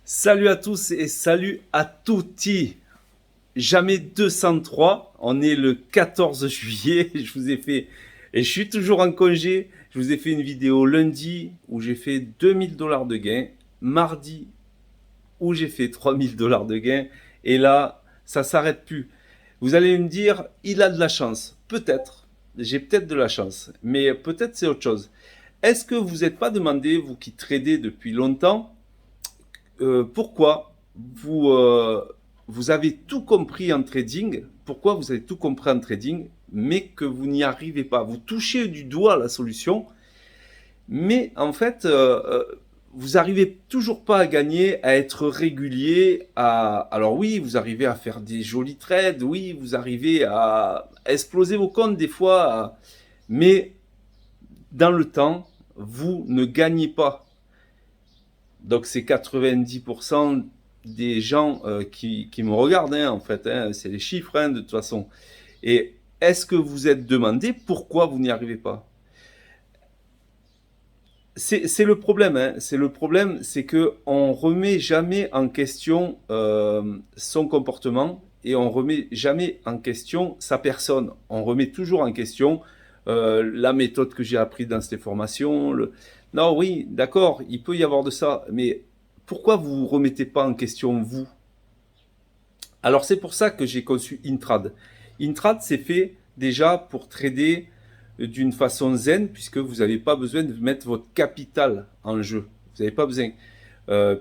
Salut à tous et salut à tutti. Jamais 203. On est le 14 juillet. Je vous ai fait, et je suis toujours en congé. Je vous ai fait une vidéo lundi où j'ai fait 2000 $ de gains. Mardi où j'ai fait 3000 $ de gains. Et là, ça s'arrête plus. Vous allez me dire, il a de la chance. Peut-être. J'ai peut-être de la chance. Mais peut-être c'est autre chose. Est-ce que vous n'êtes pas demandé, vous qui tradez depuis longtemps, pourquoi vous avez tout compris en trading, pourquoi vous avez tout compris en trading, mais que vous n'y arrivez pas. Vous touchez du doigt la solution, mais en fait, vous arrivez toujours pas à gagner, à être régulier. Alors oui, vous arrivez à faire des jolis trades, oui, vous arrivez à exploser vos comptes des fois, mais dans le temps, vous ne gagnez pas. Donc c'est 90% des gens qui me regardent, hein, en fait, hein, c'est les chiffres, hein, de toute façon. Et est-ce que vous êtes demandé pourquoi vous n'y arrivez pas? C'est le problème, hein. C'est le problème, c'est que on remet jamais en question son comportement et on remet jamais en question sa personne. On remet toujours en question la méthode que j'ai appris dans ces formations. Non, oui, d'accord, il peut y avoir de ça, mais pourquoi vous ne remettez pas en question vous? Alors c'est pour ça que j'ai conçu Intrad. Intrad, c'est fait déjà pour trader d'une façon zen, puisque vous n'avez pas besoin de mettre votre capital en jeu. Vous n'avez pas besoin,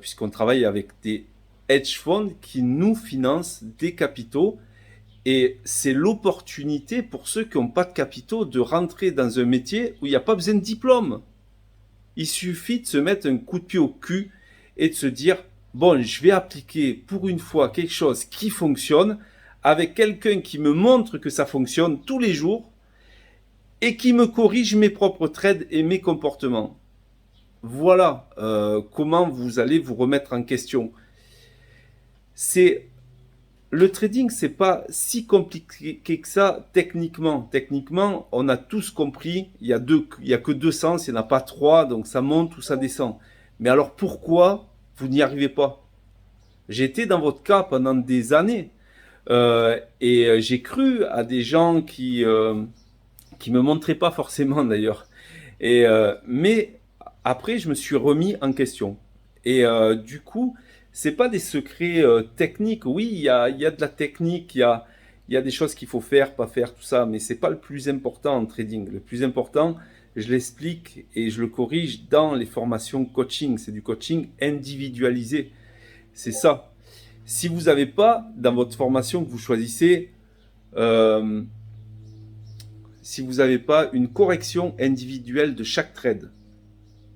puisqu'on travaille avec des hedge funds qui nous financent des capitaux. Et c'est l'opportunité pour ceux qui n'ont pas de capitaux de rentrer dans un métier où il n'y a pas besoin de diplôme. Il suffit de se mettre un coup de pied au cul et de se dire, bon, je vais appliquer pour une fois quelque chose qui fonctionne avec quelqu'un qui me montre que ça fonctionne tous les jours et qui me corrige mes propres trades et mes comportements. Voilà comment vous allez vous remettre en question. Le trading, c'est pas si compliqué que ça techniquement. Techniquement, on a tous compris, il y a que deux sens, il n'y en a pas trois, donc ça monte ou ça descend. Mais alors pourquoi vous n'y arrivez pas? J'étais dans votre cas pendant des années et j'ai cru à des gens qui me montraient pas forcément d'ailleurs. Mais après, je me suis remis en question. Et du coup, c'est pas des secrets techniques. Oui, il y a de la technique, il y a des choses qu'il faut faire, pas faire, tout ça, mais c'est pas le plus important en trading. Le plus important, je l'explique et je le corrige dans les formations coaching. C'est du coaching individualisé. C'est ça. Si vous n'avez pas dans votre formation que vous choisissez, euh, si vous n'avez pas une correction individuelle de chaque trade,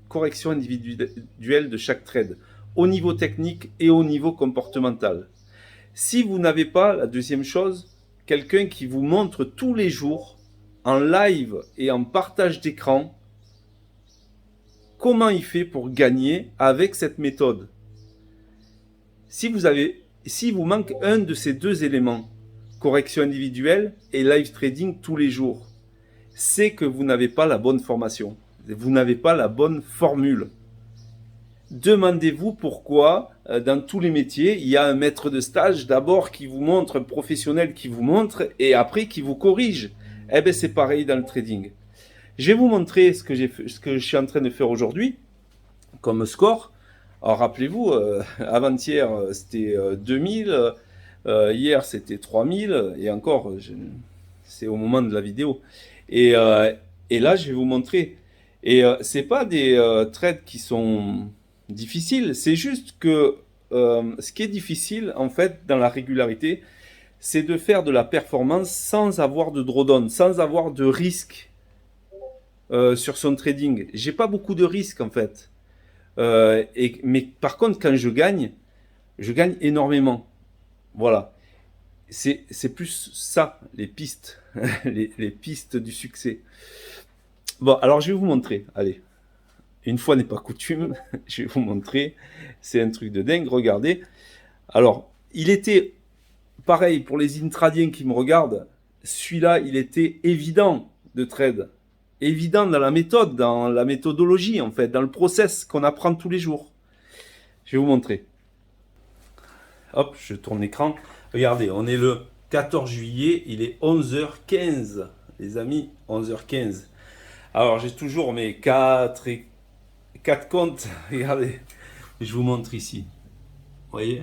correction individuelle de chaque trade, au niveau technique et au niveau comportemental. Si vous n'avez pas, la deuxième chose, quelqu'un qui vous montre tous les jours, en live et en partage d'écran, comment il fait pour gagner avec cette méthode. Si vous manque un de ces deux éléments, correction individuelle et live trading tous les jours, c'est que vous n'avez pas la bonne formation. Vous n'avez pas la bonne formule. Demandez-vous pourquoi dans tous les métiers, il y a un maître de stage d'abord qui vous montre, un professionnel qui vous montre et après qui vous corrige. Eh bien c'est pareil dans le trading. Je vais vous montrer ce que je suis en train de faire aujourd'hui comme score. Alors rappelez-vous, avant-hier c'était 2000, hier c'était 3000 et encore, c'est au moment de la vidéo. Et, euh, et là je vais vous montrer. Et c'est pas des trades qui sont difficiles, c'est juste que ce qui est difficile en fait dans la régularité, c'est de faire de la performance sans avoir de drawdown, sans avoir de risque sur son trading. J'ai pas beaucoup de risques en fait. Mais par contre, quand je gagne énormément. Voilà. C'est plus ça, les pistes, les pistes du succès. Bon, alors je vais vous montrer. Allez, une fois n'est pas coutume, je vais vous montrer. C'est un truc de dingue, regardez. Alors, il était pareil pour les intradiens qui me regardent. Celui-là, il était évident de trade. Évident dans la méthodologie, en fait, dans le process qu'on apprend tous les jours. Je vais vous montrer. hop, je tourne l'écran. Regardez, on est le 14 juillet, il est 11h15. Les amis, 11h15. Alors, j'ai toujours mes 4 comptes. Regardez, je vous montre ici. Vous voyez,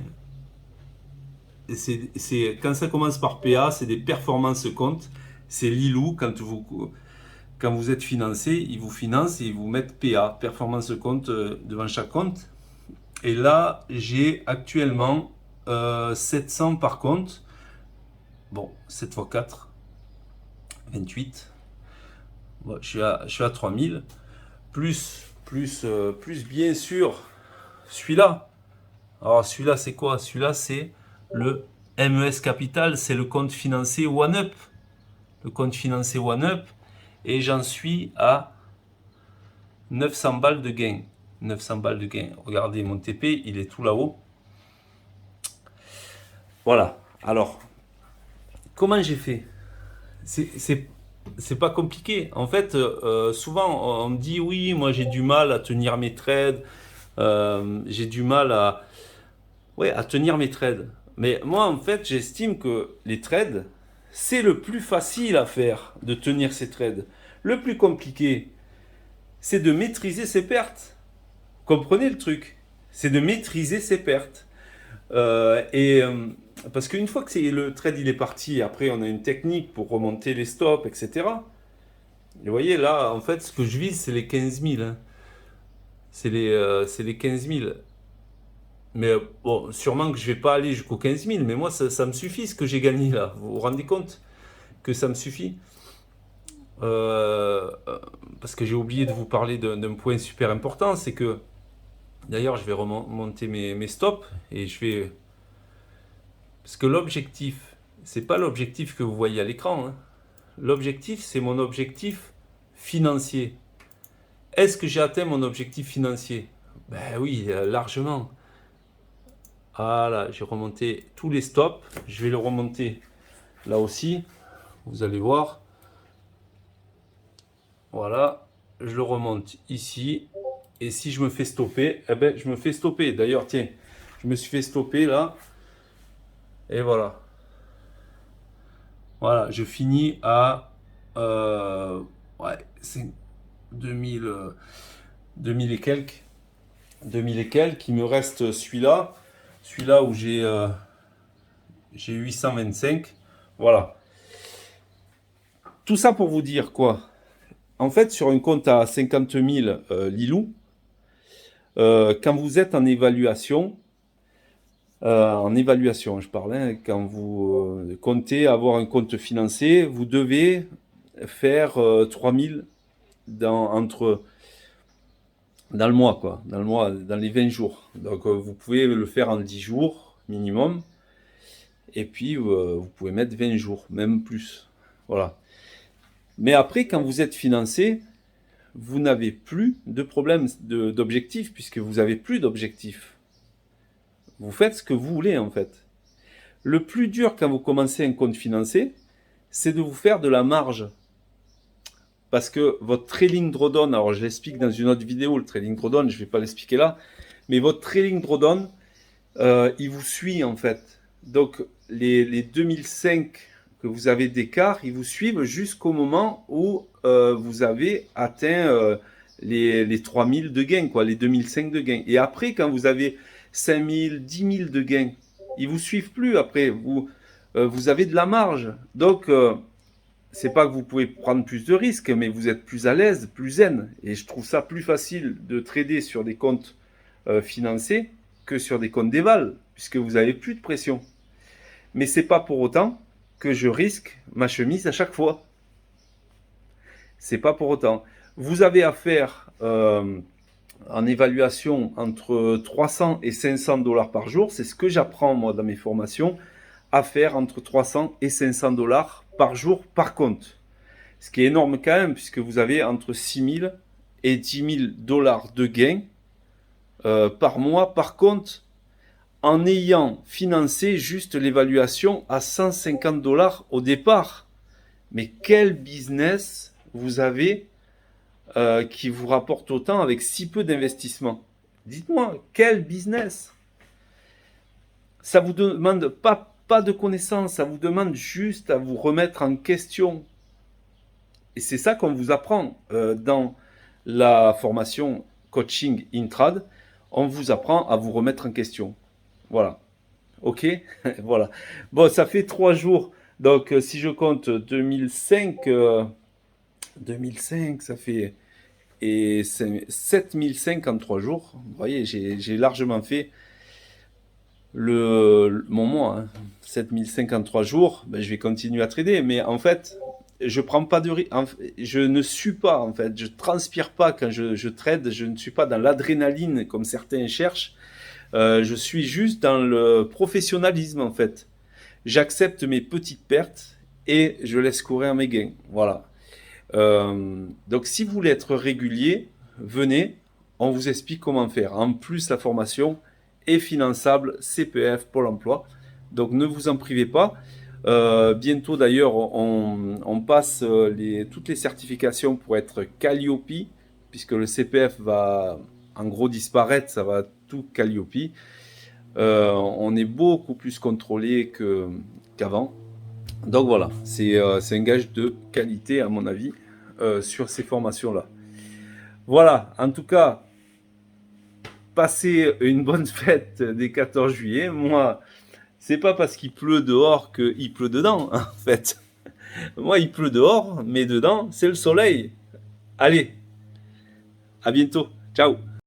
quand ça commence par PA, c'est des performances comptes. C'est Lilou, quand vous êtes financé, ils vous financent et ils vous mettent PA, performance compte, devant chaque compte. Et là, j'ai actuellement 700 par compte. Bon, 7 x 4, 28. Bon, je suis à 3000. Plus bien sûr, celui-là. Alors, celui-là, c'est quoi? Celui-là, c'est le MES Capital. C'est le compte financier OneUp. Le compte financier OneUp. Et j'en suis à 900 balles de gain. 900 balles de gain. Regardez, mon TP, il est tout là-haut. Voilà. Alors, comment j'ai fait? C'est pas compliqué. En fait, souvent, on me dit, oui, moi, j'ai du mal à tenir mes trades. J'ai du mal à tenir mes trades. Mais moi, en fait, j'estime que les trades, c'est le plus facile à faire de tenir ces trades. Le plus compliqué, c'est de maîtriser ses pertes. Comprenez le truc? C'est de maîtriser ses pertes. Parce qu'une fois que le trade il est parti, après on a une technique pour remonter les stops, etc. Et vous voyez là, en fait, ce que je vise, c'est les 15 000. Hein. C'est les 15 000. Mais bon, sûrement que je vais pas aller jusqu'aux 15 000, mais moi, ça me suffit ce que j'ai gagné là. Vous vous rendez compte que ça me suffit? Parce que j'ai oublié de vous parler d'un point super important, c'est que, d'ailleurs, je vais remonter mes stops et je vais... Parce que l'objectif, c'est pas l'objectif que vous voyez à l'écran. Hein. L'objectif, c'est mon objectif financier. Est-ce que j'ai atteint mon objectif financier? Ben oui, largement. Voilà, j'ai remonté tous les stops. Je vais le remonter là aussi. Vous allez voir. Voilà, je le remonte ici. Et si je me fais stopper, eh ben, je me fais stopper. D'ailleurs, tiens, je me suis fait stopper là. Et voilà. Voilà, je finis à ouais, c'est 2000, 2000 et quelques. 2000 et quelques. Il me reste celui-là. Celui-là où j'ai 825. Voilà. Tout ça pour vous dire quoi? En fait, sur un compte à 50 000 Lilou, quand vous êtes en évaluation, je parle, hein, quand vous comptez avoir un compte financier, vous devez faire 3000 dans le mois, quoi, dans les 20 jours. Donc vous pouvez le faire en 10 jours minimum, et puis vous pouvez mettre 20 jours, même plus. Voilà. Mais après, quand vous êtes financé, vous n'avez plus de problème d'objectif, puisque vous n'avez plus d'objectif. Vous faites ce que vous voulez, en fait. Le plus dur quand vous commencez un compte financier, c'est de vous faire de la marge. Parce que votre trailing drawdown, alors je l'explique dans une autre vidéo, le trailing drawdown, je ne vais pas l'expliquer là, mais votre trailing drawdown, il vous suit en fait. Donc les 2005 que vous avez d'écart, ils vous suivent jusqu'au moment où vous avez atteint les 3000 de gains, quoi, les 2005 de gains. Et après, quand vous avez 5000, 10 000 de gains, ils vous suivent plus après. Vous avez de la marge. Donc, c'est pas que vous pouvez prendre plus de risques, mais vous êtes plus à l'aise, plus zen. Et je trouve ça plus facile de trader sur des comptes financés que sur des comptes d'éval, puisque vous n'avez plus de pression. Mais c'est pas pour autant que je risque ma chemise à chaque fois. C'est pas pour autant. Vous avez affaire en évaluation entre 300 et 500 dollars par jour. C'est ce que j'apprends moi dans mes formations, à faire entre 300 et 500 dollars par jour par compte. Ce qui est énorme quand même, puisque vous avez entre 6 000 et 10 000 dollars de gains par mois par compte, en ayant financé juste l'évaluation à 150 dollars au départ. Mais quel business vous avez qui vous rapporte autant avec si peu d'investissement? Dites-moi, quel business? Ça vous demande pas de connaissances, ça vous demande juste à vous remettre en question. Et c'est ça qu'on vous apprend dans la formation coaching Intrad. On vous apprend à vous remettre en question. Voilà. Ok. Voilà. Bon, ça fait 3 jours. Donc, si je compte 2005, 2005, ça fait 7005 en 3 jours. Vous voyez, j'ai largement fait mon mois. Hein. 7005 en 3 jours. Ben, je vais continuer à trader. Mais en fait, je prends pas de risque. Je ne suis pas, en fait. Je transpire pas quand je trade. Je ne suis pas dans l'adrénaline comme certains cherchent. Je suis juste dans le professionnalisme, en fait. J'accepte mes petites pertes et je laisse courir mes gains. Voilà. Donc, si vous voulez être régulier, venez, on vous explique comment faire. En plus, la formation est finançable CPF Pôle emploi. Donc, ne vous en privez pas. Bientôt, d'ailleurs, on passe toutes les certifications pour être Calliope, puisque le CPF va en gros disparaître, ça va tout Calliope. On est beaucoup plus contrôlé qu'avant. Donc voilà, c'est un gage de qualité à mon avis sur ces formations-là. Voilà, en tout cas, passez une bonne fête des 14 juillet. Moi, c'est pas parce qu'il pleut dehors qu'il pleut dedans, en fait. Moi, il pleut dehors, mais dedans, c'est le soleil. Allez, à bientôt. Ciao.